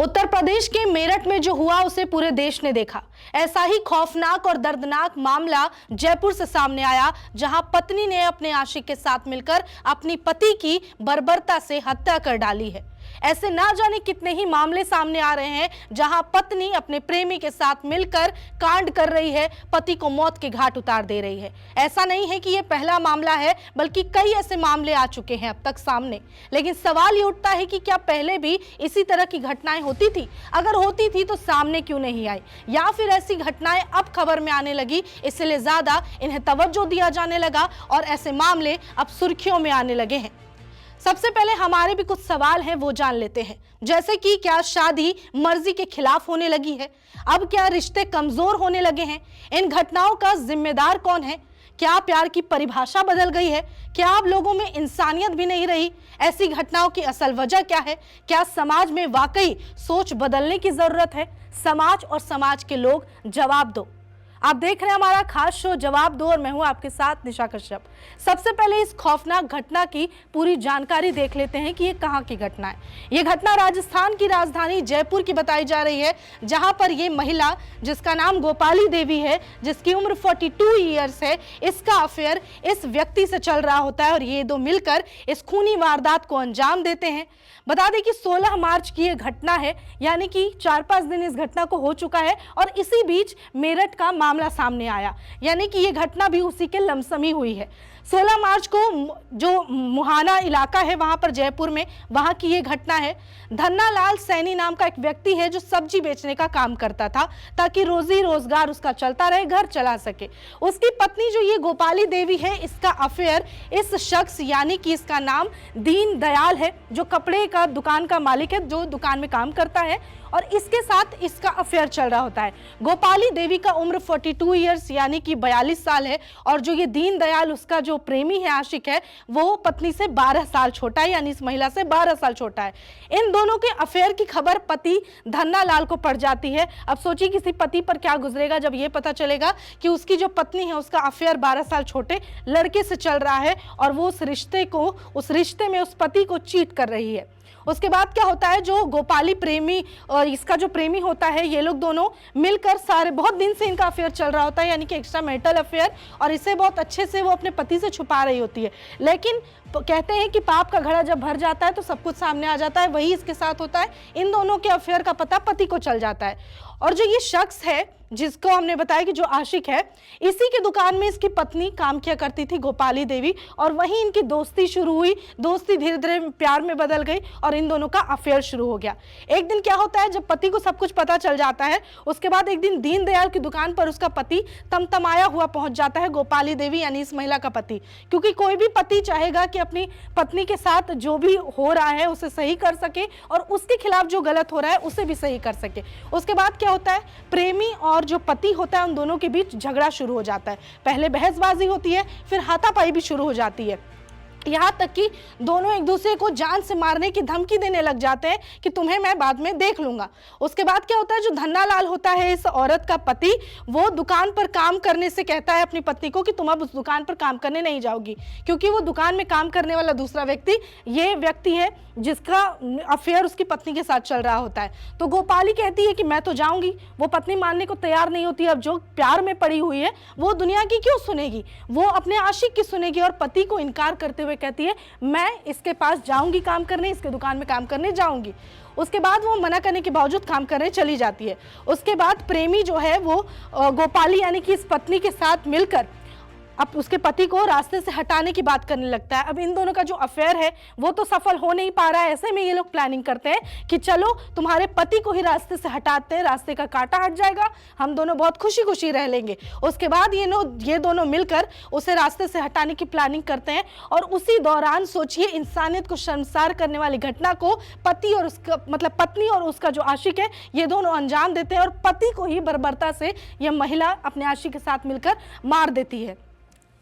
उत्तर प्रदेश के मेरठ में जो हुआ उसे पूरे देश ने देखा। ऐसा ही खौफनाक और दर्दनाक मामला जयपुर से सामने आया, जहां पत्नी ने अपने आशिक के साथ मिलकर अपनी पति की बर्बरता से हत्या कर डाली है। ऐसे ना जाने कितने ही मामले सामने आ रहे हैं जहां पत्नी अपने प्रेमी के साथ मिलकर कांड कर रही है, पति को मौत के घाट उतार दे रही है। ऐसा नहीं है कि यह पहला मामला है, बल्कि कई ऐसे मामले आ चुके हैं अब तक सामने। लेकिन सवाल ये उठता है कि क्या पहले भी इसी तरह की घटनाएं होती थी? अगर होती थी तो सामने क्यों नहीं आई, या फिर ऐसी घटनाएं अब खबर में आने लगी इसलिए ज्यादा इन्हें तवज्जो दिया जाने लगा और ऐसे मामले अब सुर्खियों में आने लगे हैं। सबसे पहले हमारे भी कुछ सवाल हैं, वो जान लेते हैं। जैसे कि क्या शादी मर्जी के खिलाफ होने लगी है? अब क्या रिश्ते कमजोर होने लगे हैं? इन घटनाओं का जिम्मेदार कौन है? क्या प्यार की परिभाषा बदल गई है? क्या अब लोगों में इंसानियत भी नहीं रही? ऐसी घटनाओं की असल वजह क्या है? क्या समाज में वाकई सोच बदलने की जरूरत है? समाज और समाज के लोग जवाब दो। आप देख रहे हैं हमारा खास शो जवाब दो और मैं हूं आपके साथ निशा कश्यप। सबसे पहले इस खौफनाक घटना की पूरी जानकारी देख लेते हैं कि ये कहां की घटना है। ये घटना राजस्थान की राजधानी जयपुर की बताई जा रही है, जहां पर ये महिला जिसका नाम गोपाली देवी है, जिसकी उम्र 42 ईयर्स है, इसका अफेयर इस व्यक्ति से चल रहा होता है और ये दो मिलकर इस खूनी वारदात को अंजाम देते हैं। बता दें कि 16 मार्च की यह घटना है, यानी कि 4-5 दिन इस घटना को हो चुका है और इसी बीच मेरठ का मामला सामने आया, यानी कि यह घटना भी उसी के लमसमी हुई है। 16 मार्च को जो मुहाना इलाका है वहां पर जयपुर में, वहां की ये घटना है। धन्ना लाल सैनी नाम का एक व्यक्ति है जो सब्जी बेचने का काम करता था ताकि रोजी रोजगार उसका चलता रहे, घर चला सके। उसकी पत्नी जो ये गोपाली देवी है, इसका अफेयर इस शख्स यानी कि इसका नाम दीन दयाल है, जो कपड़े का दुकान का मालिक है, जो दुकान में काम करता है, और इसके साथ इसका अफेयर चल रहा होता है। गोपाली देवी का उम्र 42 ईयर्स यानी कि 42 साल है और जो ये दीन दयाल उसका जो प्रेमी है, आशिक है, वो पत्नी से 12 साल छोटा है, यानी इस महिला से 12 साल छोटा है। इन दोनों के अफेयर की खबर पति धन्ना लाल को पड़ जाती है। अब सोचिए किसी पति पर क्या गुजरेगा जब ये पता चलेगा कि उसकी जो पत्नी है उसका अफेयर 12 साल छोटे लड़के से चल रहा है और वो उस रिश्ते में उस पति को चीट कर रही है। उसके बाद क्या होता है, जो गोपाली प्रेमी और इसका जो प्रेमी होता है, ये लोग दोनों मिलकर सारे बहुत दिन से इनका अफेयर चल रहा होता है, यानी कि एक्स्ट्रा मैरिटल अफेयर, और इसे बहुत अच्छे से वो अपने पति से छुपा रही होती है। लेकिन कहते हैं कि पाप का घड़ा जब भर जाता है तो सब कुछ सामने आ जाता है, वही इसके साथ होता है। इन दोनों के अफेयर का पता पति को चल जाता है और जो ये शख्स है जिसको हमने बताया कि जो आशिक है, इसी की दुकान में इसकी पत्नी काम किया करती थी गोपाली देवी, और वहीं इनकी दोस्ती शुरू हुई। दोस्ती धीरे धीरे प्यार में बदल गई और इन दोनों का अफेयर शुरू हो गया। एक दिन क्या होता है, जब पति को सब कुछ पता चल जाता है, उसके बाद एक दिन दीन दयाल की दुकान पर उसका पति तमतमाया हुआ पहुंच जाता है, गोपाली देवी यानी इस महिला का पति। क्योंकि कोई भी पति चाहेगा कि अपनी पत्नी के साथ जो भी हो रहा है उसे सही कर सके और उसके खिलाफ जो गलत हो रहा है उसे भी सही कर सके। उसके बाद क्या होता है, प्रेमी और जो पति होता है उन दोनों के बीच झगड़ा शुरू हो जाता है। पहले बहसबाजी होती है, फिर हाथापाई भी शुरू हो जाती है, यहाँ तक कि दोनों एक दूसरे को जान से मारने की धमकी देने लग जाते हैं कि तुम्हें मैं बाद में देख लूंगा। उसके बाद क्या होता है, जो धन्ना लाल होता है इस औरत का पति, वो दुकान पर काम करने से कहता है अपनी पत्नी को कि तुम अब उस दुकान पर काम करने नहीं जाओगी, क्योंकि वो दुकान में काम करने वाला दूसरा व्यक्ति ये व्यक्ति है जिसका अफेयर उसकी पत्नी के साथ चल रहा होता है। तो गोपाली कहती है कि मैं तो जाऊंगी। वो पत्नी मानने को तैयार नहीं होती। अब जो प्यार में पड़ी हुई है वो दुनिया की क्यों सुनेगी, वो अपने आशिक की सुनेगी, और पति को इनकार करते हुए कहती है मैं इसके पास जाऊंगी काम करने, इसके दुकान में काम करने जाऊंगी। उसके बाद वो मना करने के बावजूद काम करने चली जाती है। उसके बाद प्रेमी जो है वो गोपाली यानी कि इस पत्नी के साथ मिलकर अब उसके पति को रास्ते से हटाने की बात करने लगता है। अब इन दोनों का जो अफेयर है वो तो सफल हो नहीं पा रहा है। ऐसे में ये लोग प्लानिंग करते हैं कि चलो तुम्हारे पति को ही रास्ते से हटाते हैं, रास्ते का कांटा हट जाएगा, हम दोनों बहुत खुशी खुशी रह लेंगे। उसके बाद ये दोनों मिलकर उसे रास्ते से हटाने की प्लानिंग करते हैं और उसी दौरान सोचिए इंसानियत को शर्मसार करने वाली घटना को पति और उसका मतलब पत्नी और उसका जो आशिक है ये दोनों अंजाम देते हैं और पति को ही बर्बरता से यह महिला अपने आशिक के साथ मिलकर मार देती है।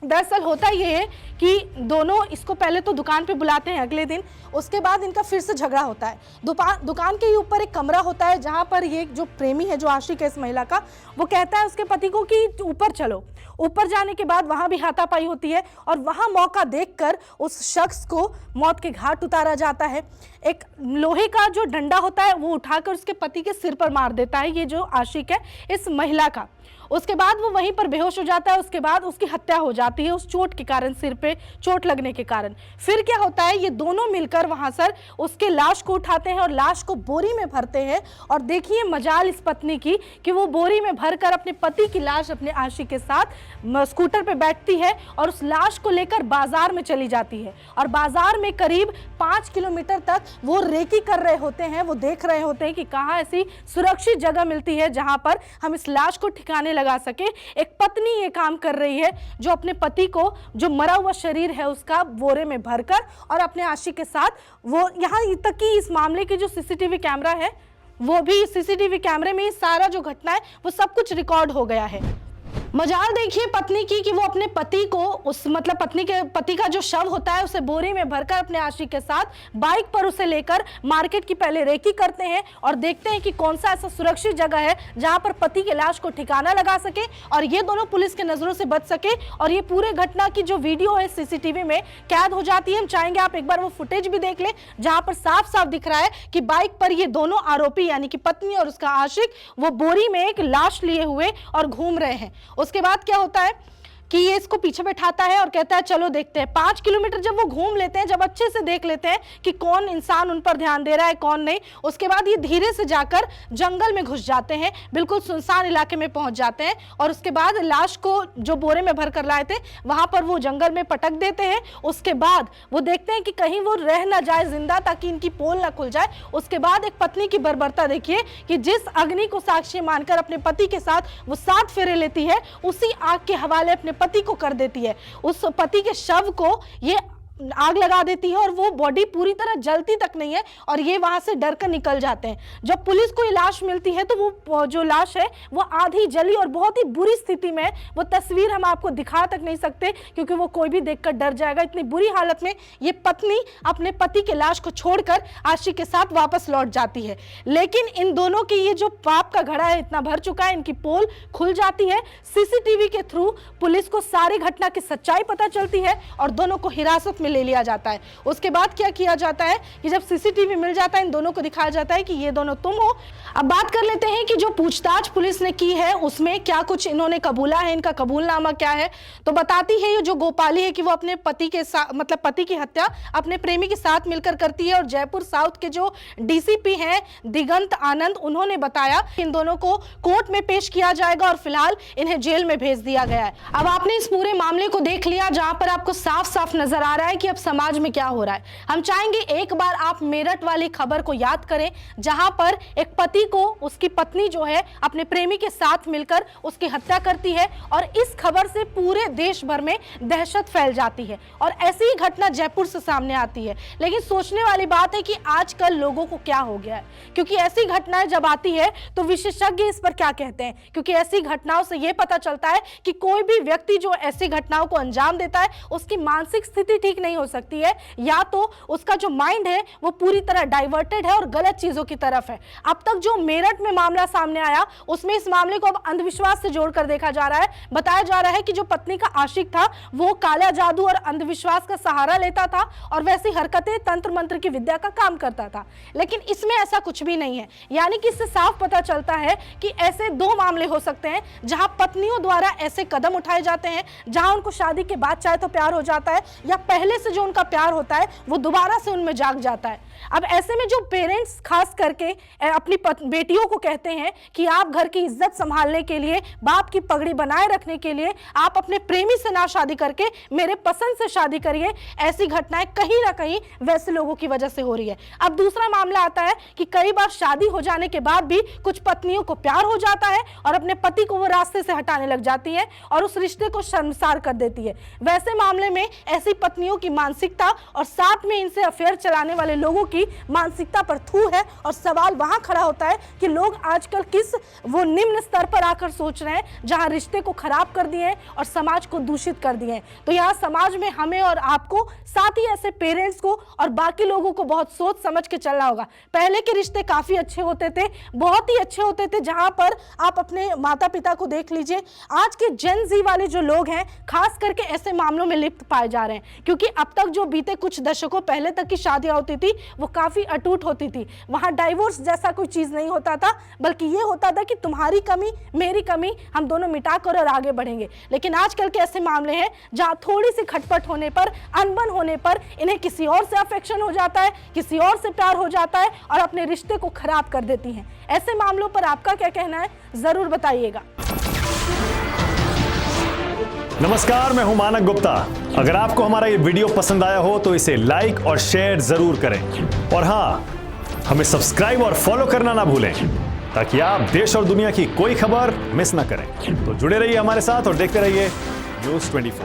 दरअसल होता ये है कि दोनों इसको पहले तो दुकान पे बुलाते हैं अगले दिन, उसके बाद इनका फिर से झगड़ा होता है। दुकान के ही ऊपर एक कमरा होता है जहाँ पर ये जो प्रेमी है, जो आशिक है इस महिला का, वो कहता है उसके पति को कि ऊपर चलो। ऊपर जाने के बाद वहाँ भी हाथापाई होती है और वहाँ मौका देखकर उस शख्स को मौत के घाट उतारा जाता है। एक लोहे का जो डंडा होता है वो उठाकर उसके पति के सिर पर मार देता है ये जो आशिक है इस महिला का। उसके बाद वो वहीं पर बेहोश हो जाता है। उसके बाद उसकी हत्या हो जाती है उस चोट के कारण, सिर पे चोट लगने के कारण। फिर क्या होता है, ये दोनों मिलकर वहां सर उसके लाश को उठाते हैं और लाश को बोरी में भरते हैं। और देखिए मजाल इस पत्नी की कि वो बोरी में भरकर अपने पति की लाश अपने आशिक के साथ स्कूटर पे बैठती है और उस लाश को लेकर बाजार में चली जाती है। और बाजार में करीब 5 किलोमीटर तक वो रेकी कर रहे होते हैं, वो देख रहे होते हैं कि कहाँ ऐसी सुरक्षित जगह मिलती है जहां पर हम इस लाश को ठिकाने लगा सके। एक पत्नी ये काम कर रही है जो अपने पति को, जो मरा हुआ शरीर है उसका, बोरे में भरकर और अपने आशिक के साथ, वो यहाँ तक कि इस मामले की जो सीसीटीवी कैमरा है वो भी, सीसीटीवी कैमरे में सारा जो घटना है वो सब कुछ रिकॉर्ड हो गया है। मजाल देखिए पत्नी की कि वो अपने पति को, उस मतलब पति का जो शव होता है उसे बोरी में भरकर अपने आशिक के साथ बाइक पर उसे लेकर मार्केट की पहले रेकी करते हैं और देखते हैं कि कौन सा ऐसा सुरक्षित जगह है जहां पर पति के लाश को ठिकाना लगा सके और ये दोनों पुलिस के नजरों से बच सके। और ये पूरे घटना की जो वीडियो है सीसीटीवी में कैद हो जाती है। हम चाहेंगे आप एक बार वो फुटेज भी देख ले जहां पर साफ साफ दिख रहा है कि बाइक पर ये दोनों आरोपी यानी कि पत्नी और उसका आशिक वो बोरी में एक लाश लिए हुए और घूम रहे हैं। उसके बाद क्या होता है कि ये इसको पीछे बैठाता है और कहता है चलो देखते हैं। 5 किलोमीटर जब वो घूम लेते हैं, जब अच्छे से देख लेते हैं कि कौन इंसान उन पर ध्यान दे रहा है कौन नहीं, उसके बाद ये धीरे से जाकर जंगल में घुस जाते हैं, बिल्कुल सुनसान इलाके में पहुंच जाते हैं। और उसके बाद लाश को जो बोरे में भर कर लाए थे वहां पर वो जंगल में पटक देते हैं। उसके बाद वो देखते हैं कि कहीं वो रह ना जाए जिंदा, ताकि इनकी पोल ना खुल जाए। उसके बाद एक पत्नी की बर्बरता देखिए कि जिस अग्नि को साक्षी मानकर अपने पति के साथ वो 7 फेरे लेती है, उसी आग के हवाले अपने पति को कर देती है। उस पति के शव को ये आग लगा देती है और वो बॉडी पूरी तरह जलती तक नहीं है और ये वहां से डर कर निकल जाते हैं। जब पुलिस को ये लाश मिलती है तो वो जो लाश है वो आधी जली और बहुत ही बुरी स्थिति में है। वो तस्वीर हम आपको दिखा तक नहीं सकते क्योंकि वो कोई भी देखकर डर जाएगा। इतनी बुरी हालत में ये पत्नी अपने पति के लाश को छोड़कर आशिक के साथ वापस लौट जाती है। लेकिन इन दोनों की ये जो पाप का घड़ा है इतना भर चुका है, इनकी पोल खुल जाती है। सीसीटीवी के थ्रू पुलिस को सारी घटना की सच्चाई पता चलती है और दोनों को हिरासत में ले लिया जाता है। उसके बाद क्या किया जाता है कि जब सीसीटीवी मिल जाता है इन दोनों को दिखाया जाता है कि ये दोनों तुम हो। अब बात कर लेते हैं कि जो पूछताछ पुलिस ने की है उसमें क्या कुछ इन्होंने कबूला है, इनका कबूलनामा क्या है। तो बताती है ये जो गोपाली है कि वो अपने पति के साथ, मतलब पति की हत्या अपने प्रेमी के साथ मिलकर करती है। और जयपुर साउथ के जो डीसीपी हैं दिगंत आनंद, उन्होंने बताया कि इन दोनों को कोर्ट में पेश किया जाएगा और फिलहाल इन्हें जेल में भेज दिया गया है। अब आपने इस पूरे मामले को देख लिया जहां पर आपको साफ साफ नजर आ रहा है कि अब समाज में क्या हो रहा है। हम चाहेंगे एक बार आप मेरठ वाली खबर को याद करें जहां पर एक पति को उसकी पत्नी जो है अपने प्रेमी के साथ मिलकर उसकी हत्या करती है और इस खबर से पूरे देश भर में दहशत फैल जाती है और ऐसी ही घटना जयपुर से सामने आती है। लेकिन सोचने वाली बात है कि आजकल लोगों को क्या हो गया है, क्योंकि ऐसी घटनाएं जब आती है तो विशेषज्ञ इस पर क्या कहते हैं, क्योंकि ऐसी घटनाओं से यह पता चलता है कि कोई भी व्यक्ति जो ऐसी घटनाओं को अंजाम देता है उसकी मानसिक स्थिति ठीक नहीं हो सकती है, या तो उसका जो माइंड है वो पूरी तरह डाइवर्टेड है और गलत चीजों की तरफ है। अब तक जो मेरठ में मामला सामने आया उसमें इस मामले को अब अंधविश्वास से जोड़कर देखा जा रहा है। बताया जा रहा है कि जो पत्नी का आशिक था वो काला जादू और अंधविश्वास का सहारा लेता था और वैसी हरकतें तंत्र मंत्र की विद्या का काम करता था। लेकिन इसमें ऐसा कुछ भी नहीं है, यानी कि इससे साफ पता चलता है कि ऐसे 2 मामले हो सकते हैं जहां पत्नियों द्वारा ऐसे कदम उठाए जाते हैं, जहां उनको शादी के बाद चाहे तो प्यार हो जाता है या पहले से जो उनका प्यार होता है वो दोबारा से उनमें जाग जाता है। अब ऐसे में जो पेरेंट्स खास करके अपनी बेटियों को कहते हैं कि आप घर की इज्जत संभालने के लिए, बाप की पगड़ी बनाए रखने के लिए आप अपने प्रेमी से ना शादी करके मेरे पसंद से शादी करिए, ऐसी घटनाएं कहीं ना कहीं वैसे लोगों की वजह से हो रही है। अब दूसरा मामला आता है कि कई बार शादी हो जाने के बाद भी कुछ पत्नियों को प्यार हो जाता है और अपने पति को वो रास्ते से हटाने लग जाती है और उस रिश्ते को शर्मसार कर देती है। वैसे मामले में ऐसी पत्नियों की मानसिकता और साथ में इनसे अफेयर चलाने वाले लोगों की मानसिकता पर थू है। और सवाल वहां खड़ा होता है कि लोग आजकल किस वो निम्न स्तर पर आकर सोच रहे हैं जहां रिश्ते को खराब कर दिए और समाज को दूषित कर दिए। तो यहाँ समाज में हमें और आपको, साथ ही ऐसे पेरेंट्स को और बाकी लोगों को बहुत सोच समझ के चलना होगा। पहले के रिश्ते काफी अच्छे होते थे, बहुत ही अच्छे होते थे, जहां पर आप अपने माता पिता को देख लीजिए। आज के जेन जी वाले जो लोग हैं खास करके ऐसे मामलों में लिप्त पाए जा रहे हैं, क्योंकि अब तक जो बीते कुछ दशकों पहले तक की शादियां होती थी वो काफी अटूट होती थी। वहां डाइवोर्स जैसा कोई चीज नहीं होता था, बल्कि ये होता था कि तुम्हारी कमी मेरी कमी हम दोनों मिटाकर और आगे बढ़ेंगे। लेकिन आजकल के ऐसे मामले हैं जहां थोड़ी सी खटपट होने पर, अनबन होने पर इन्हें किसी और से अफेक्शन हो जाता है, किसी और से प्यार हो जाता है और अपने रिश्ते को खराब कर देती हैं। ऐसे मामलों पर आपका क्या कहना है, जरूर बताइएगा। नमस्कार, मैं हूं मानक गुप्ता। अगर आपको हमारा ये वीडियो पसंद आया हो तो इसे लाइक और शेयर जरूर करें, और हाँ, हमें सब्सक्राइब और फॉलो करना ना भूलें ताकि आप देश और दुनिया की कोई खबर मिस ना करें। तो जुड़े रहिए हमारे साथ और देखते रहिए News 24।